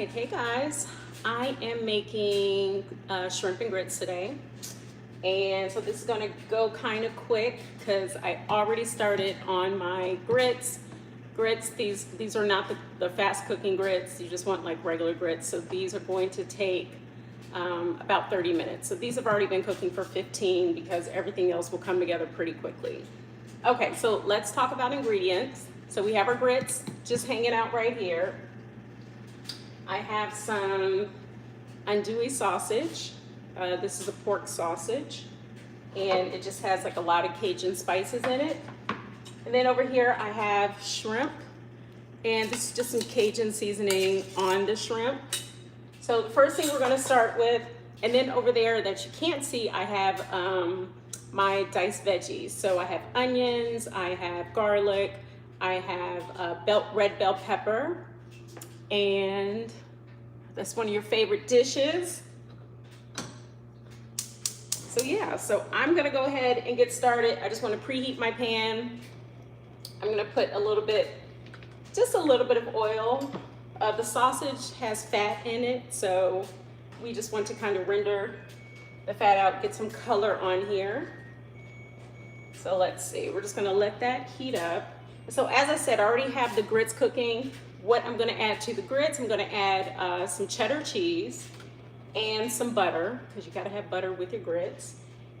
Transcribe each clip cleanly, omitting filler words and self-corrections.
right, hey guys. I am making shrimp and grits today. And so this is gonna go kind of quick because I already started on my grits. These are not the fast cooking grits. You just want like regular grits. So these are going to take about 30 minutes. So these have already been cooking for 15 because everything else will come together pretty quickly. Okay, so let's talk about ingredients. So we have our grits just hanging out right here. I have some andouille sausage. This is a pork sausage, and it just has like a lot of Cajun spices in it. And then over here I have shrimp, and this is just some Cajun seasoning on the shrimp. So the first thing we're gonna start with, and then over there that you can't see, I have my diced veggies. So I have onions, I have garlic, I have red bell pepper, and that's one of your favorite dishes. So yeah, so I'm gonna go ahead and get started. I just wanna preheat my pan. I'm gonna put just a little bit of oil. The sausage has fat in it, so we just want to kind of render the fat out, get some color on here. So let's see, we're just gonna let that heat up. So as I said, I already have the grits cooking. What I'm gonna add to the grits, I'm gonna add some cheddar cheese and some butter, because you gotta have butter with your grits,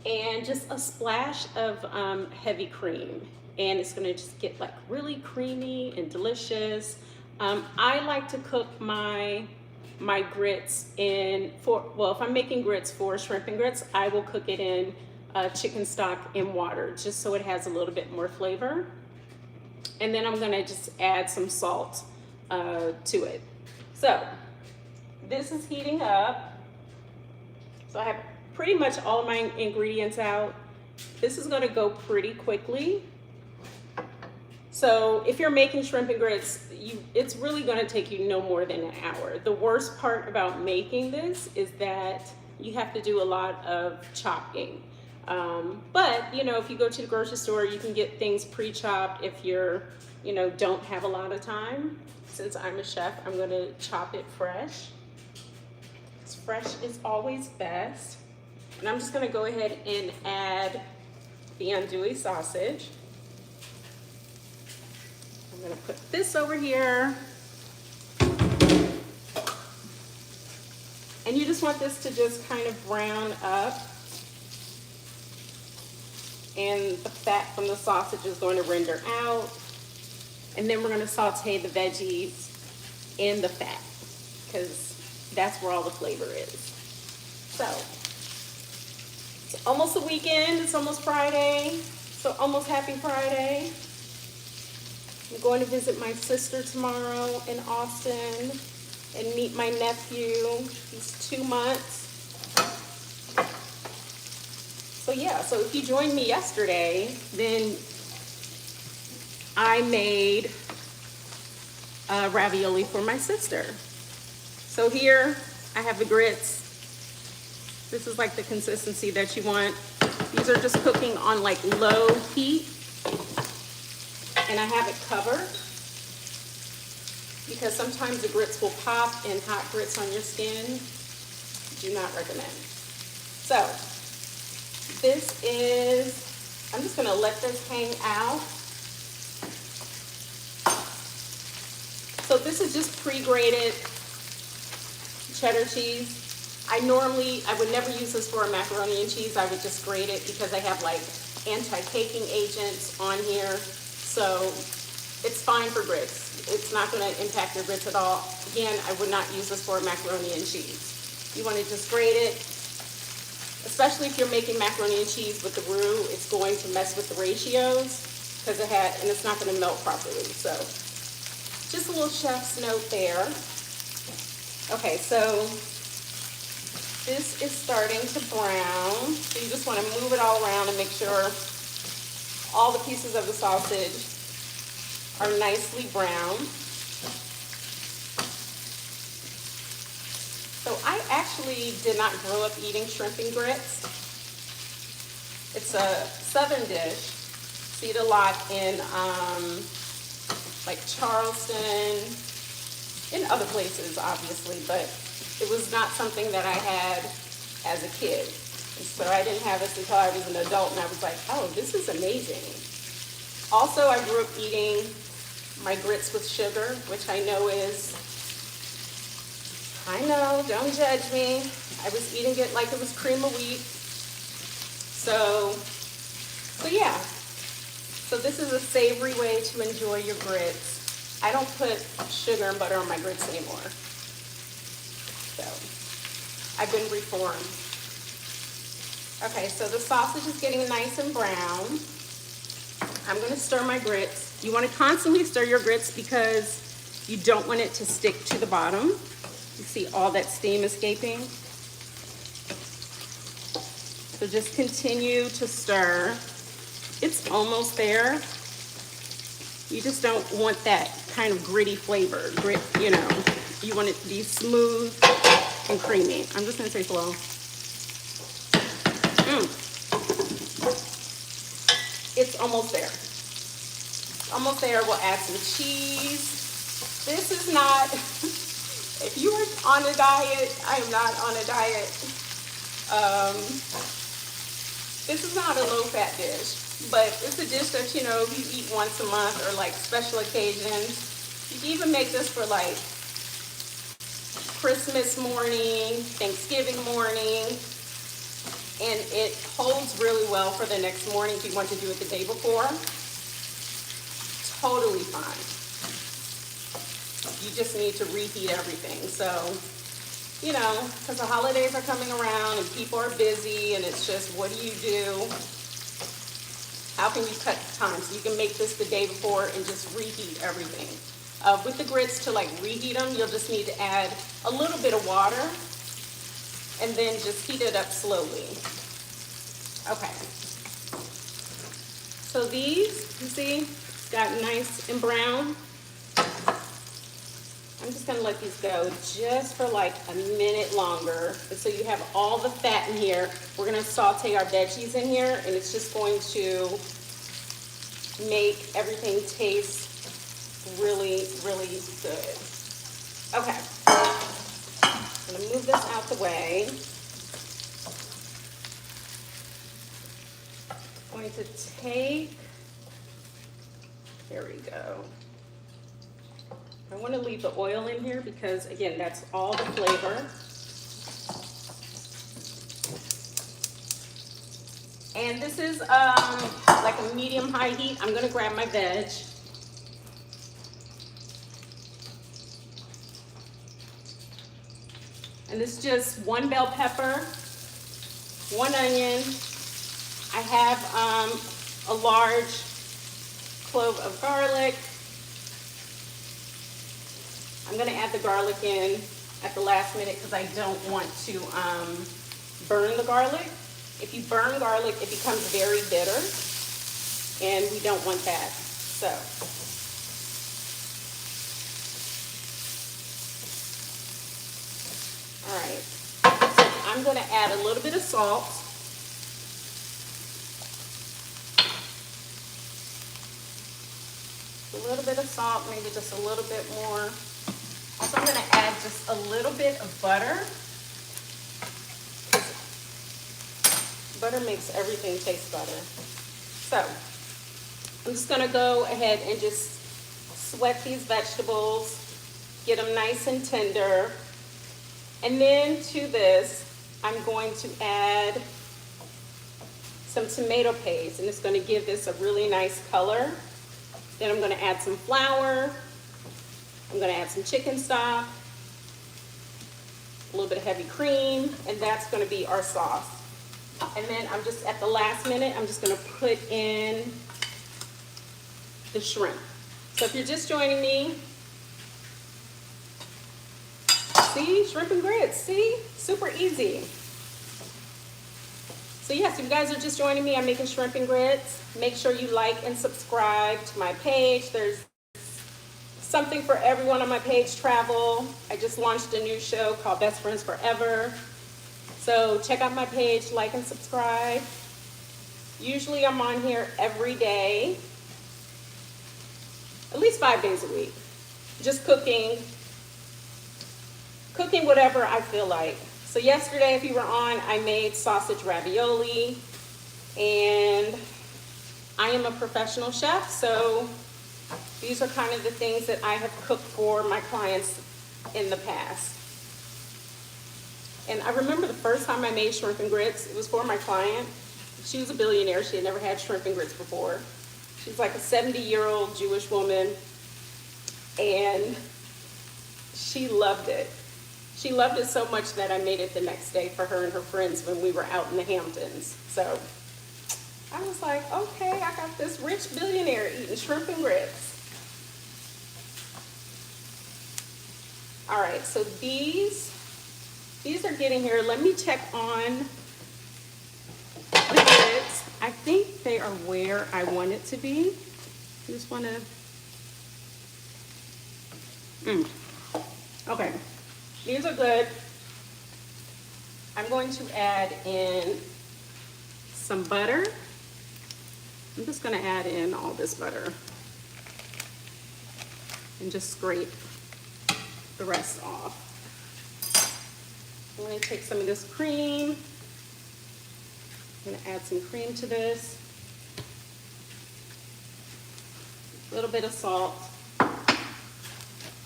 and just a splash of heavy cream. And it's gonna just get like really creamy and delicious. I like to cook my grits if I'm making grits for shrimp and grits, I will cook it in chicken stock and water, just so it has a little bit more flavor. And then I'm gonna just add some salt to it. So this is heating up. So I have pretty much all of my ingredients out. This is gonna go pretty quickly. So if you're making shrimp and grits, it's really gonna take you no more than an hour. The worst part about making this is that you have to do a lot of chopping. But you know, if you go to the grocery store, you can get things pre-chopped if don't have a lot of time. Since I'm a chef, I'm gonna chop it fresh. Fresh is always best. And I'm just gonna go ahead and add the andouille sausage. I'm gonna put this over here. And you just want this to just kind of brown up. And the fat from the sausage is going to render out. And then we're going to saute the veggies in the fat, because that's where all the flavor is. So it's almost the weekend. It's almost Friday. So almost happy Friday. I'm going to visit my sister tomorrow in Austin and meet my nephew. He's 2 months. So yeah, so if you joined me yesterday, then I made ravioli for my sister. So here I have the grits. This is like the consistency that you want. These are just cooking on like low heat. And I have it covered because sometimes the grits will pop, and hot grits on your skin, do not recommend. So this is, I'm just gonna let this hang out. So this is just pre-grated cheddar cheese. I would never use this for a macaroni and cheese. I would just grate it because I have like anti-caking agents on here. So it's fine for grits. It's not gonna impact your grits at all. Again, I would not use this for a macaroni and cheese. You wanna just grate it, especially if you're making macaroni and cheese with the roux. It's going to mess with the ratios because and it's not gonna melt properly. So just a little chef's note there. Okay, so this is starting to brown. So you just want to move it all around and make sure all the pieces of the sausage are nicely browned. So I actually did not grow up eating shrimp and grits. It's a southern dish. See it a lot in like Charleston, in other places, obviously, but it was not something that I had as a kid. And so I didn't have this until I was an adult, and I was like, oh, this is amazing. Also, I grew up eating my grits with sugar, which I know is, I know, don't judge me. I was eating it like it was cream of wheat. So yeah. So this is a savory way to enjoy your grits. I don't put sugar and butter on my grits anymore. So I've been reformed. Okay, so the sausage is getting nice and brown. I'm going to stir my grits. You want to constantly stir your grits because you don't want it to stick to the bottom. You see all that steam escaping. So just continue to stir. It's almost there. You just don't want that kind of gritty flavor. Grit, you know, you want it to be smooth and creamy. I'm just gonna say slow. It's almost there. Almost there. We'll add some cheese. This is not, if you are on a diet, I am not on a diet. This is not a low-fat dish, but it's a dish that, you know, you eat once a month or like special occasions. You can even make this for like Christmas morning, Thanksgiving morning, and it holds really well for the next morning if you want to do it the day before. Totally fine. You just need to reheat everything. So, you know, because the holidays are coming around and people are busy and it's just, what do you do? How can you cut the time? So you can make this the day before and just reheat everything. With the grits, to like reheat them, you'll just need to add a little bit of water and then just heat it up slowly. Okay. So these, you see, got nice and brown. I'm just gonna let these go just for like a minute longer. And so you have all the fat in here. We're gonna saute our veggies in here, and it's just going to make everything taste really, really good. Okay, I'm gonna move this out the way. I'm going to take, here we go. I want to leave the oil in here because, again, that's all the flavor. And this is like a medium-high heat. I'm going to grab my veg. And this is just 1 bell pepper, 1 onion. I have a large clove of garlic. I'm gonna add the garlic in at the last minute because I don't want to burn the garlic. If you burn garlic, it becomes very bitter, and we don't want that. So, all right. So I'm gonna add a little bit of salt. A little bit of salt, maybe just a little bit more. Also, I'm going to add just a little bit of butter. Butter makes everything taste better. So, I'm just going to go ahead and just sweat these vegetables, get them nice and tender. And then to this, I'm going to add some tomato paste, and it's going to give this a really nice color. Then I'm going to add some flour. I'm going to add some chicken stock, a little bit of heavy cream, and that's going to be our sauce. And then I'm just, at the last minute, I'm just going to put in the shrimp. So if you're just joining me, see, shrimp and grits, see, super easy. So yes, if you guys are just joining me, I'm making shrimp and grits. Make sure you like and subscribe to my page. There's something for everyone on my page, travel. I just launched a new show called Best Friends Forever. So check out my page, like and subscribe. Usually I'm on here every day, at least 5 days a week, just cooking cooking whatever I feel like. So yesterday, if you were on, I made sausage ravioli, and I am a professional chef, so these are kind of the things that I have cooked for my clients in the past. And I remember the first time I made shrimp and grits, it was for my client. She was a billionaire. She had never had shrimp and grits before. She's like a 70-year-old Jewish woman, and she loved it. She loved it so much that I made it the next day for her and her friends when we were out in the Hamptons. So I was like, okay, I got this rich billionaire eating shrimp and grits. All right, so these are getting here. Let me check on the grits. I think they are where I want it to be. I just want to, okay. These are good. I'm going to add in some butter. I'm just going to add in all this butter and just scrape the rest off. I'm going to take some of this cream. I'm going to add some cream to this. A little bit of salt.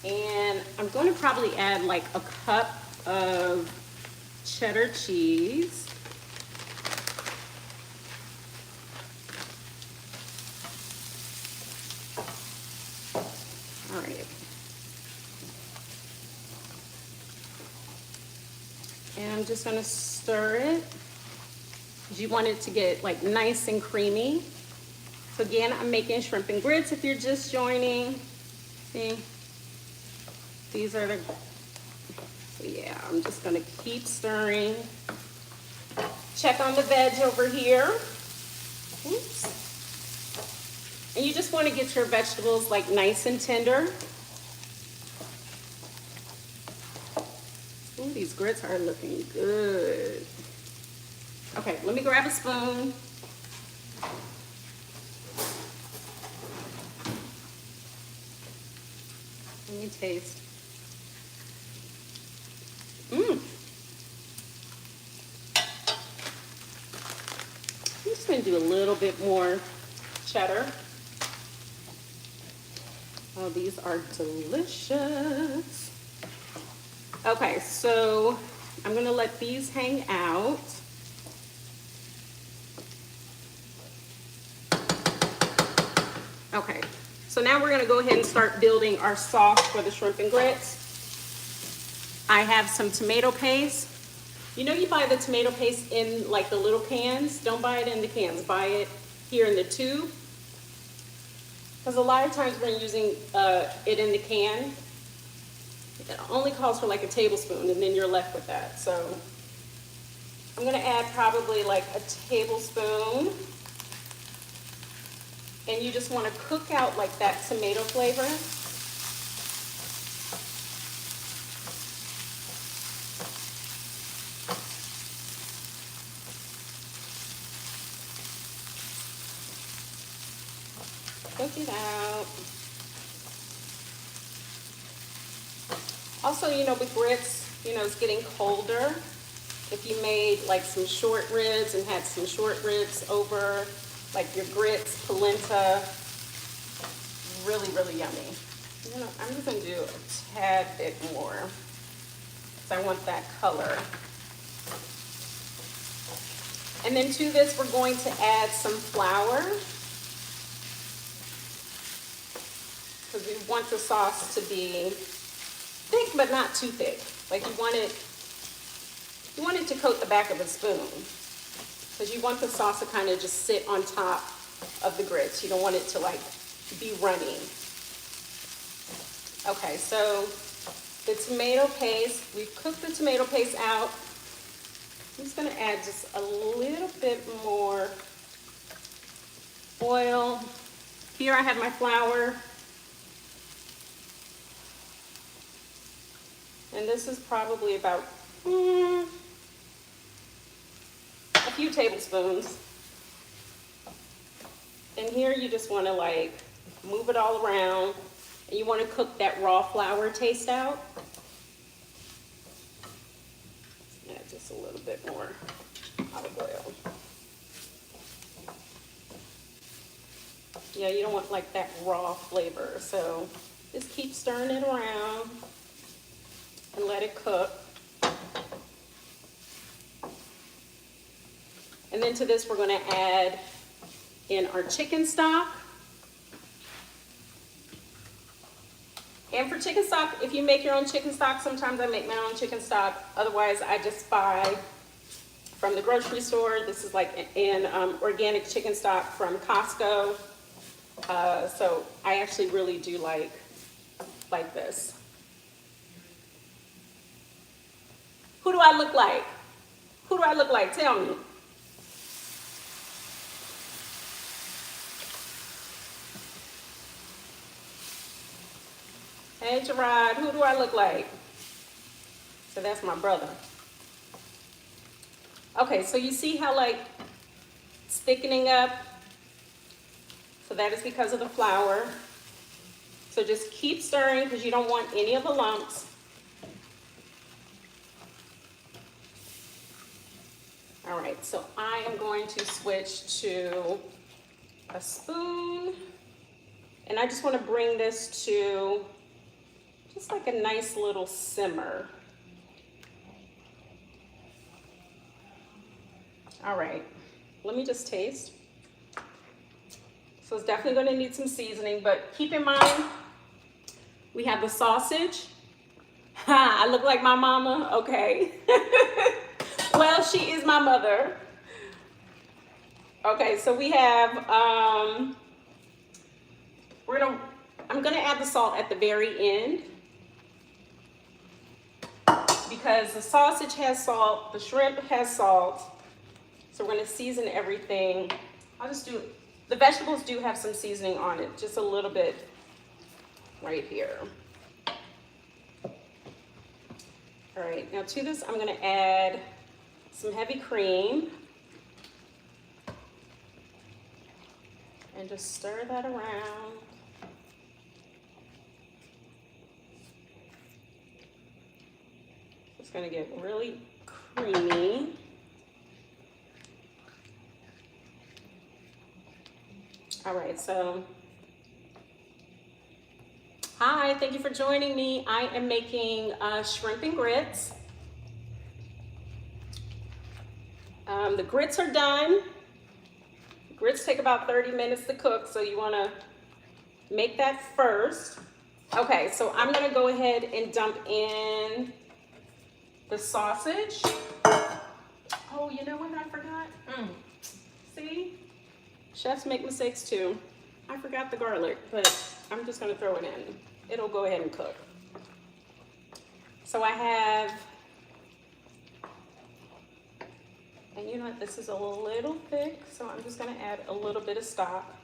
And I'm going to probably add like a cup of cheddar cheese. All right. And I'm just going to stir it because you want it to get like nice and creamy. So again, I'm making shrimp and grits if you're just joining. See? These are the, so yeah, I'm just gonna keep stirring. Check on the veg over here. Oops. And you just wanna get your vegetables like nice and tender. Ooh, these grits are looking good. Okay, let me grab a spoon. Let me taste. I'm just going to do a little bit more cheddar. Oh, these are delicious. Okay, so I'm going to let these hang out. Okay, so now we're going to go ahead and start building our sauce for the shrimp and grits. I have some tomato paste. You know, you buy the tomato paste in like the little cans. Don't buy it in the cans. Buy it here in the tube. Because a lot of times when you're using it in the can, it only calls for like a tablespoon, and then you're left with that. So I'm going to add probably like a tablespoon. And you just want to cook out like that tomato flavor. Cook it out. Also, you know, with grits, you know, it's getting colder. If you made like some short ribs and had some short ribs over like your grits, polenta, really, really yummy. You know, I'm just gonna do a tad bit more because I want that color. And then to this, we're going to add some flour because we want the sauce to be thick, but not too thick. Like you want it to coat the back of a spoon. Because you want the sauce to kind of just sit on top of the grits. You don't want it to like be runny. Okay, so the tomato paste, we've cooked the tomato paste out. I'm just gonna add just a little bit more oil. Here I have my flour. And this is probably about a few tablespoons. And here you just want to like move it all around, and you want to cook that raw flour taste out. Just a little bit more olive oil. Yeah, you don't want like that raw flavor, so just keep stirring it around and let it cook. And then to this, we're going to add in our chicken stock. And for chicken stock, if you make your own chicken stock, sometimes I make my own chicken stock. Otherwise, I just buy from the grocery store. This is like an organic chicken stock from Costco. So I actually really do like this. Who do I look like? Who do I look like? Tell me. Hey, Gerard, who do I look like? So that's my brother. Okay, so you see how like it's thickening up? So that is because of the flour. So just keep stirring because you don't want any of the lumps. All right, so I am going to switch to a spoon. And I just want to bring this to just like a nice little simmer. All right, let me just taste. So it's definitely going to need some seasoning, but keep in mind, we have the sausage. Ha, I look like my mama, okay. Well, she is my mother. Okay, so we have, I'm gonna add the salt at the very end because the sausage has salt, the shrimp has salt. So we're gonna season everything. The vegetables do have some seasoning on it, just a little bit right here. All right, now to this, I'm gonna add some heavy cream and just stir that around. It's gonna get really creamy. All right, so, hi, thank you for joining me. I am making shrimp and grits. The grits are done. Grits take about 30 minutes to cook, so you wanna make that first. Okay, so I'm gonna go ahead and dump in the sausage. Oh, you know what I forgot? See? Chefs make mistakes too. I forgot the garlic, but I'm just gonna throw it in. It'll go ahead and cook. So I have, and you know what, this is a little thick, so I'm just gonna add a little bit of stock.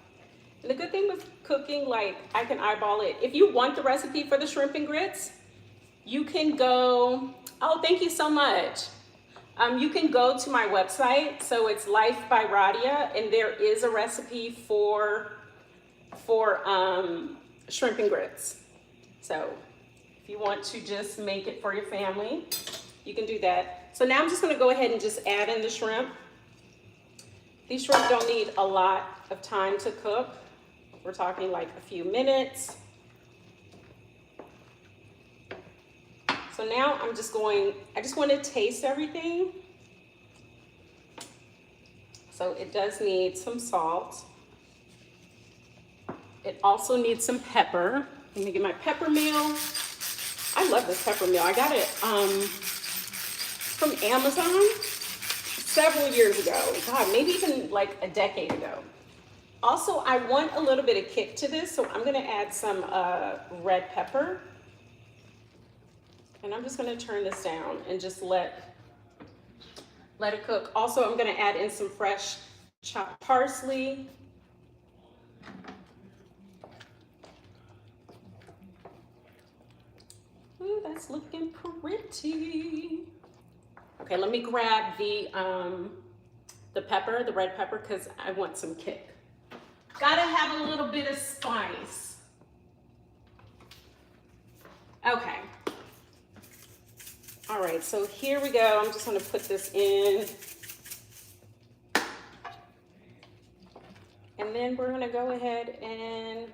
And the good thing with cooking, like I can eyeball it. If you want the recipe for the shrimp and grits, you can go, oh, thank you so much. You can go to my website, so it's LifeByRhadia, and there is a recipe for shrimp and grits. So if you want to just make it for your family, you can do that. So now I'm just gonna go ahead and just add in the shrimp. These shrimp don't need a lot of time to cook. We're talking like a few minutes. So now I just want to taste everything. So it does need some salt. It also needs some pepper. Let me get my pepper meal. I love this pepper meal. I got it from Amazon several years ago. God, maybe even like a decade ago. Also, I want a little bit of kick to this, so I'm gonna add some red pepper. And I'm just gonna turn this down and just let it cook. Also, I'm gonna add in some fresh chopped parsley. Ooh, that's looking pretty. Okay, let me grab the pepper, the red pepper, because I want some kick. Gotta have a little bit of spice. Okay. All right, so here we go. I'm just gonna put this in. And then we're gonna go ahead and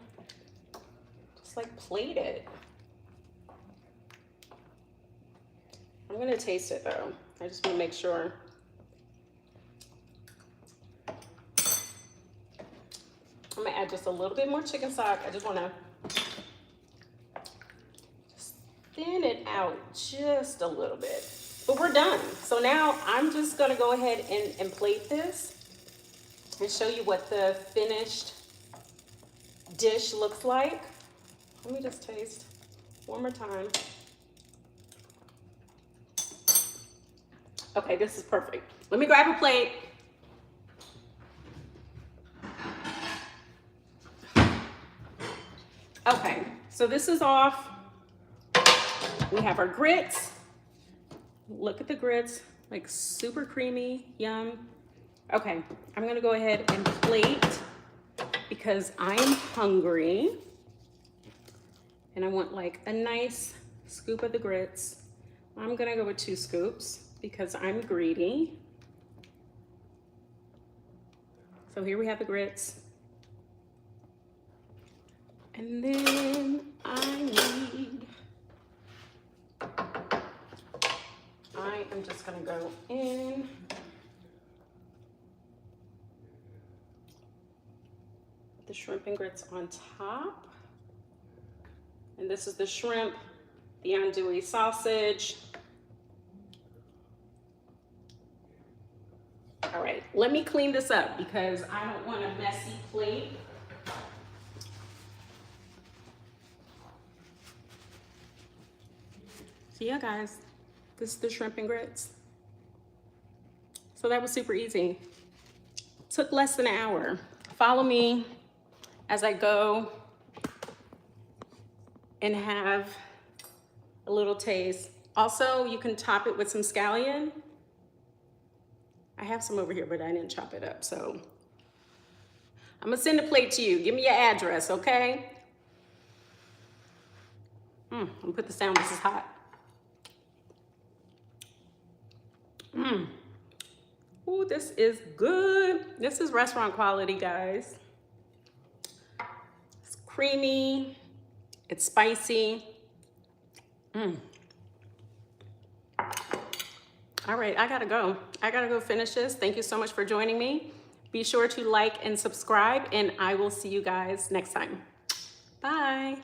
just like plate it. I'm gonna taste it though. I just wanna make sure. I'm gonna add just a little bit more chicken stock. I just wanna thin it out just a little bit. But we're done. So now I'm just gonna go ahead and plate this and show you what the finished dish looks like. Let me just taste one more time. Okay, this is perfect. Let me grab a plate. Okay, so this is off. We have our grits. Look at the grits, like super creamy, yum. Okay, I'm gonna go ahead and plate because I'm hungry. And I want like a nice scoop of the grits. I'm gonna go with 2 scoops because I'm greedy. So here we have the grits. And then I am just gonna go in. Put the shrimp and grits on top. And this is the shrimp, the andouille sausage. All right, let me clean this up because I don't want a messy plate. So yeah, guys, this is the shrimp and grits. So that was super easy. Took less than an hour. Follow me as I go and have a little taste. Also, you can top it with some scallion. I have some over here, but I didn't chop it up, so. I'm gonna send a plate to you. Give me your address, okay? I'm gonna put this down, this is hot. Ooh, this is good. This is restaurant quality, guys. It's creamy, it's spicy. All right, I gotta go. I gotta go finish this. Thank you so much for joining me. Be sure to like and subscribe, and I will see you guys next time. Bye.